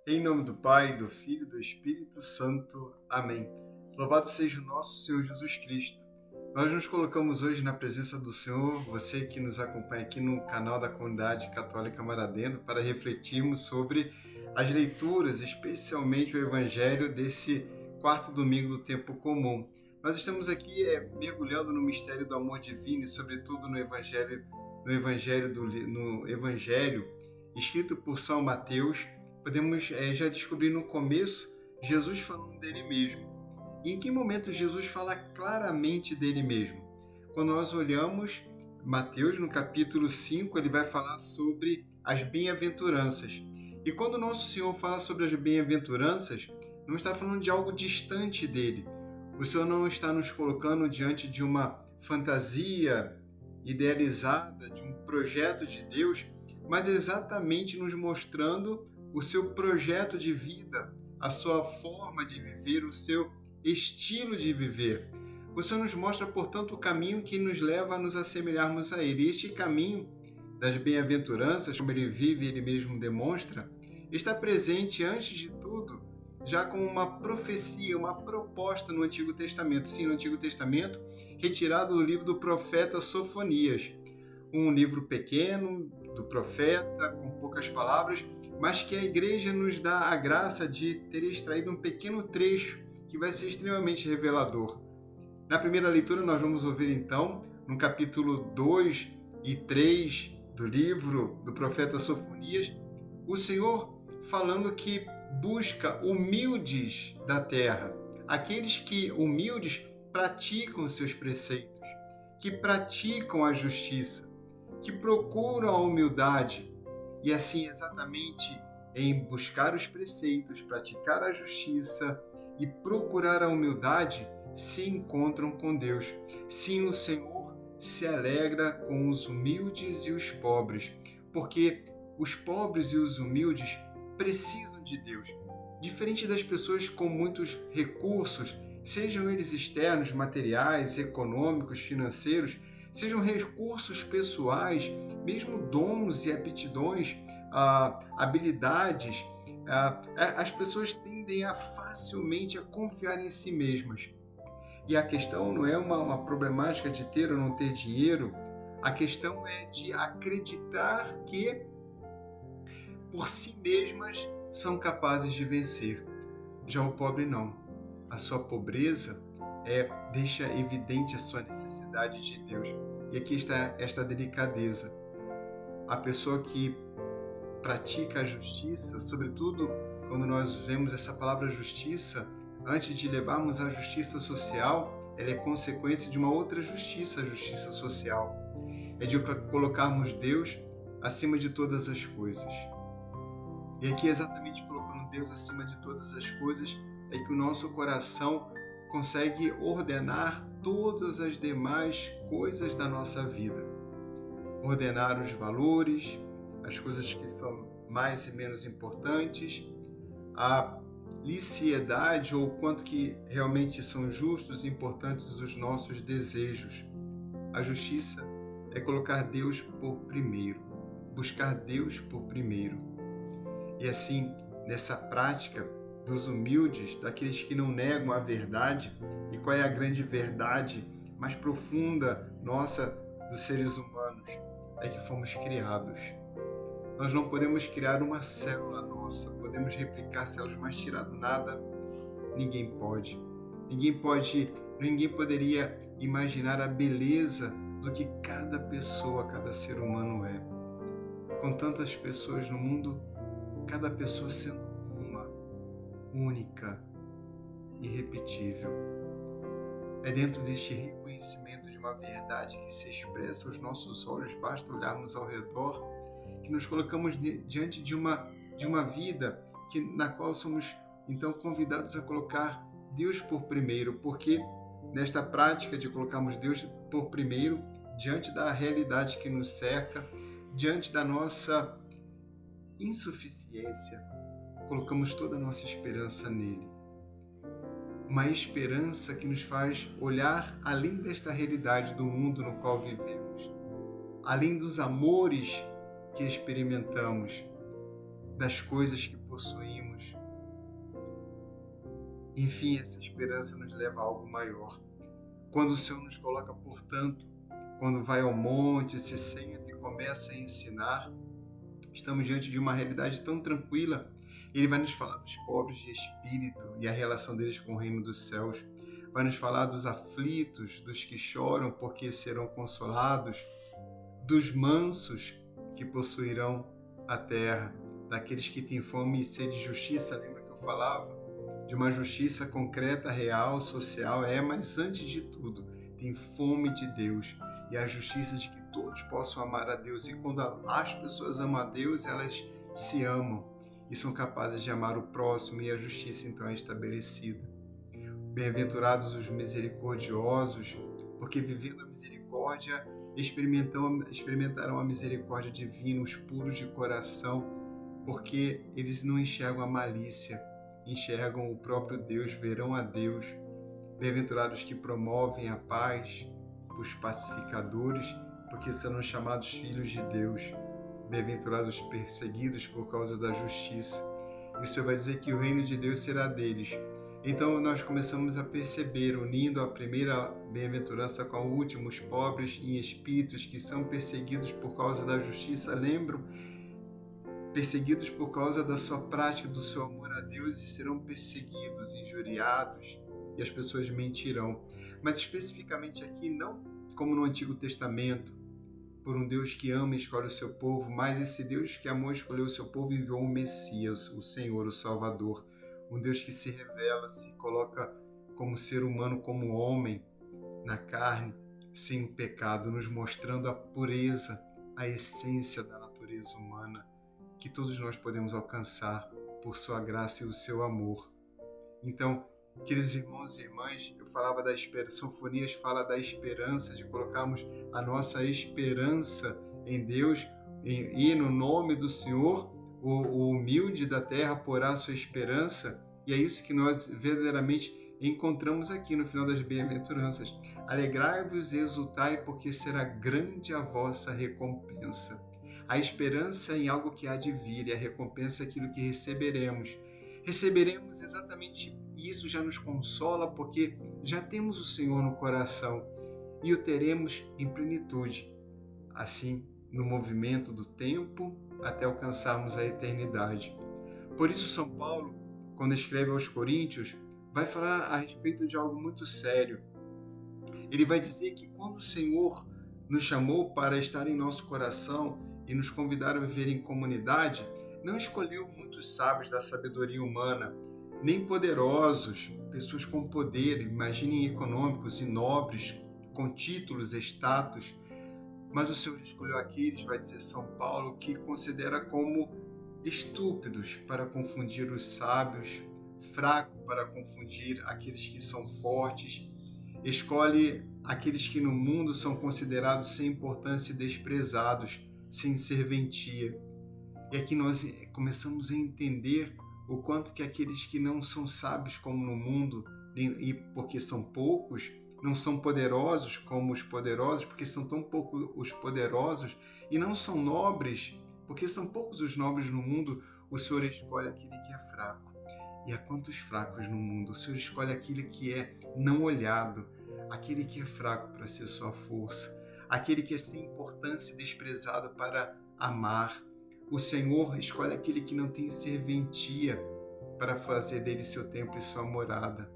Em nome do Pai, do Filho e do Espírito Santo. Amém. Louvado seja o nosso Senhor Jesus Cristo. Nós nos colocamos hoje na presença do Senhor, você que nos acompanha aqui no canal da Comunidade Católica Maradeno, para refletirmos sobre as leituras, especialmente o Evangelho desse quarto domingo do tempo comum. Nós estamos aqui mergulhando no mistério do amor divino e, sobretudo, no Evangelho escrito por São Mateus. Podemos já descobrir no começo Jesus falando dele mesmo. E em que momento Jesus fala claramente dele mesmo? Quando nós olhamos Mateus, no capítulo 5, ele vai falar sobre as bem-aventuranças. E quando o nosso Senhor fala sobre as bem-aventuranças, não está falando de algo distante dele. O Senhor não está nos colocando diante de uma fantasia idealizada, de um projeto de Deus, mas exatamente nos mostrando o seu projeto de vida, a sua forma de viver, o seu estilo de viver. O Senhor nos mostra, portanto, o caminho que nos leva a nos assemelharmos a Ele. E este caminho das bem-aventuranças, como Ele vive e Ele mesmo demonstra, está presente, antes de tudo, já com uma profecia, uma proposta no Antigo Testamento. Sim, no Antigo Testamento, retirado do livro do profeta Sofonias. Um livro pequeno do profeta, com poucas palavras, mas que a igreja nos dá a graça de ter extraído um pequeno trecho que vai ser extremamente revelador. Na primeira leitura nós vamos ouvir então, no capítulo 2 e 3 do livro do profeta Sofonias, o Senhor falando que busca humildes da terra, aqueles que humildes praticam seus preceitos, que praticam a justiça, que procuram a humildade. E assim, exatamente em buscar os preceitos, praticar a justiça e procurar a humildade, se encontram com Deus. Sim, o Senhor se alegra com os humildes e os pobres, porque os pobres e os humildes precisam de Deus. Diferente das pessoas com muitos recursos, sejam eles externos, materiais, econômicos, financeiros, sejam recursos pessoais, mesmo dons e aptidões, habilidades, as pessoas tendem a facilmente a confiar em si mesmas. E a questão não é uma problemática de ter ou não ter dinheiro, a questão é de acreditar que por si mesmas são capazes de vencer. Já o pobre não. A sua pobreza deixa evidente a sua necessidade de Deus. E aqui está esta delicadeza. A pessoa que pratica a justiça, sobretudo quando nós vemos essa palavra justiça, antes de levarmos à justiça social, ela é consequência de uma outra justiça, a justiça social. É de colocarmos Deus acima de todas as coisas. E aqui, exatamente colocando Deus acima de todas as coisas, é que o nosso coração consegue ordenar todas as demais coisas da nossa vida. Ordenar os valores, as coisas que são mais e menos importantes, a liciedade ou quanto que realmente são justos e importantes os nossos desejos. A justiça é colocar Deus por primeiro, buscar Deus por primeiro. E assim, nessa prática dos humildes, daqueles que não negam a verdade, e qual é a grande verdade mais profunda nossa dos seres humanos? É que fomos criados. Nós não podemos criar uma célula nossa, podemos replicar células, mas tirar do nada, ninguém pode. Ninguém poderia imaginar a beleza do que cada pessoa, cada ser humano é. Com tantas pessoas no mundo, cada pessoa sendo uma, única, irrepetível. É dentro deste reconhecimento de uma verdade que se expressa aos nossos olhos, basta olharmos ao redor, que nos colocamos diante de uma vida na qual somos então convidados a colocar Deus por primeiro, porque nesta prática de colocarmos Deus por primeiro, diante da realidade que nos cerca, diante da nossa insuficiência, colocamos toda a nossa esperança nele. Uma esperança que nos faz olhar além desta realidade do mundo no qual vivemos, além dos amores que experimentamos, das coisas que possuímos, Enfim, essa esperança nos leva a algo maior. Quando o Senhor nos coloca, portanto, quando vai ao monte, se senta e começa a ensinar, estamos diante de uma realidade tão tranquila. Ele vai nos falar dos pobres de espírito e a relação deles com o reino dos céus. Vai nos falar dos aflitos, dos que choram porque serão consolados, dos mansos que possuirão a terra, daqueles que têm fome e sede de justiça. Lembra que eu falava de uma justiça concreta, real, social? Mas antes de tudo, tem fome de Deus e a justiça de que todos possam amar a Deus. E quando as pessoas amam a Deus, elas se amam e são capazes de amar o próximo, e a justiça então é estabelecida. Bem-aventurados os misericordiosos, porque vivendo a misericórdia experimentarão a misericórdia divina, os puros de coração, porque eles não enxergam a malícia, enxergam o próprio Deus, verão a Deus. Bem-aventurados que promovem a paz, os pacificadores, porque serão chamados filhos de Deus. Bem-aventurados os perseguidos por causa da justiça. E o Senhor vai dizer que o reino de Deus será deles. Então nós começamos a perceber, unindo a primeira bem-aventurança com a última, os pobres em espíritos que são perseguidos por causa da justiça. Lembram? Perseguidos por causa da sua prática, do seu amor a Deus, e serão perseguidos, injuriados, e as pessoas mentirão. Mas especificamente aqui, não como no Antigo Testamento, por um Deus que ama e escolhe o seu povo, mas esse Deus que amou e escolheu o seu povo enviou o Messias, o Senhor, o Salvador. Um Deus que se revela, se coloca como ser humano, como homem, na carne, sem pecado, nos mostrando a pureza, a essência da natureza humana, que todos nós podemos alcançar por sua graça e o seu amor. Então, queridos irmãos e irmãs, eu falava da esperança, Sofonias fala da esperança, de colocarmos a nossa esperança em Deus, e no nome do Senhor, o humilde da terra porá a sua esperança, e é isso que nós verdadeiramente encontramos aqui no final das bem-aventuranças. Alegrai-vos e exultai, porque será grande a vossa recompensa. A esperança em algo que há de vir, e a recompensa é aquilo que receberemos. Receberemos exatamente isso, já nos consola, porque já temos o Senhor no coração e o teremos em plenitude, assim, no movimento do tempo, até alcançarmos a eternidade. Por isso, São Paulo, quando escreve aos Coríntios, vai falar a respeito de algo muito sério. Ele vai dizer que quando o Senhor nos chamou para estar em nosso coração e nos convidar a viver em comunidade, não escolheu muitos sábios da sabedoria humana, nem poderosos, pessoas com poder, imaginem, econômicos e nobres, com títulos, status, mas o Senhor escolheu aqueles, vai dizer São Paulo, que considera como estúpidos para confundir os sábios, fraco para confundir aqueles que são fortes. Escolhe aqueles que no mundo são considerados sem importância e desprezados, sem serventia. E aqui nós começamos a entender o quanto que aqueles que não são sábios como no mundo, e porque são poucos, não são poderosos como os poderosos, porque são tão poucos os poderosos, e não são nobres, porque são poucos os nobres no mundo, o Senhor escolhe aquele que é fraco. E há quantos fracos no mundo? O Senhor escolhe aquele que é não olhado, aquele que é fraco para ser sua força, aquele que é sem importância e desprezado para amar. O Senhor escolhe aquele que não tem serventia para fazer dele seu templo e sua morada.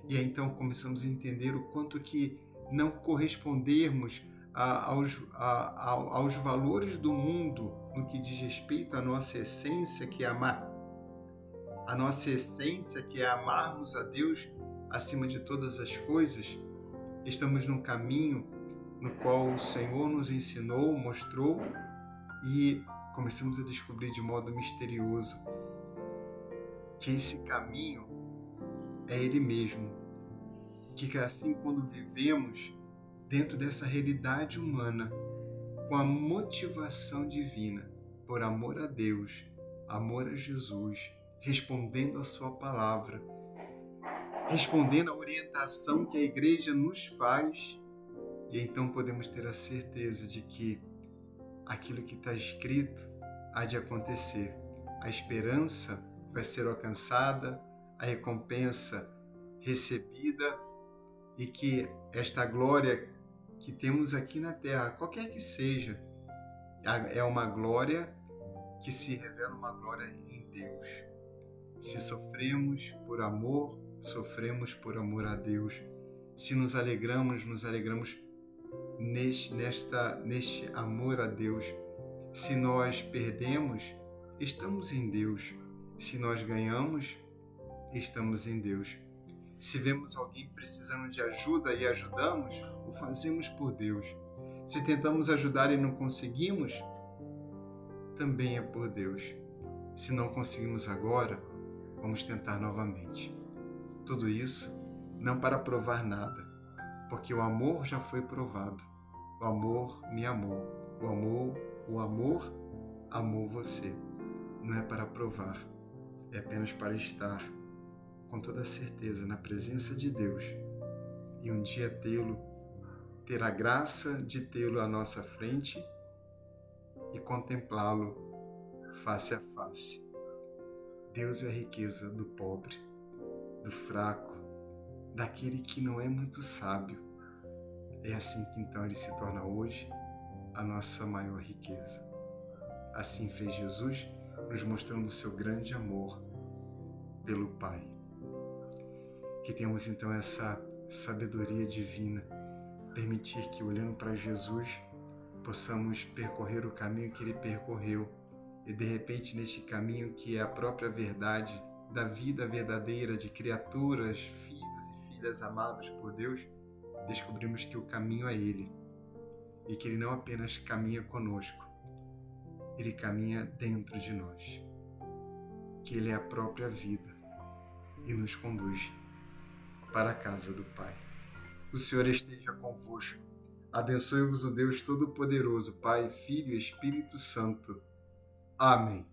E aí então começamos a entender o quanto que não correspondermos aos valores do mundo no que diz respeito à nossa essência, que é amar. A nossa essência, que é amarmos a Deus acima de todas as coisas. Estamos num caminho no qual o Senhor nos ensinou, mostrou, e começamos a descobrir de modo misterioso que esse caminho é Ele mesmo. Que assim, quando vivemos dentro dessa realidade humana, com a motivação divina, por amor a Deus, amor a Jesus, respondendo a sua palavra, respondendo à orientação que a igreja nos faz, e então podemos ter a certeza de que aquilo que está escrito há de acontecer. A esperança vai ser alcançada, a recompensa recebida e que esta glória que temos aqui na terra, qualquer que seja, é uma glória que se revela uma glória em Deus. Se sofremos por amor, sofremos por amor a Deus. Se nos alegramos neste amor a Deus. Se nós perdemos, estamos em Deus. Se nós ganhamos, estamos em Deus. Se vemos alguém precisando de ajuda e ajudamos, o fazemos por Deus. Se tentamos ajudar e não conseguimos, também é por Deus. Se não conseguimos agora, vamos tentar novamente. Tudo isso não para provar nada, porque o amor já foi provado. O amor me amou. O amor amou você. Não é para provar, é apenas para estar com toda certeza na presença de Deus e um dia ter a graça de tê-lo à nossa frente e contemplá-lo face a face. Deus é a riqueza do pobre, do fraco, daquele que não é muito sábio. É assim que então ele se torna hoje a nossa maior riqueza. Assim fez Jesus, nos mostrando o seu grande amor pelo Pai. Que tenhamos então essa sabedoria divina, permitir que, olhando para Jesus, possamos percorrer o caminho que ele percorreu e, de repente, neste caminho que é a própria verdade da vida verdadeira de criaturas, filhos e filhas amados por Deus, descobrimos que o caminho é ele e que ele não apenas caminha conosco, ele caminha dentro de nós, que ele é a própria vida e nos conduz para a casa do Pai. O Senhor esteja convosco. Abençoe-vos o Deus Todo-Poderoso, Pai, Filho e Espírito Santo. Amém.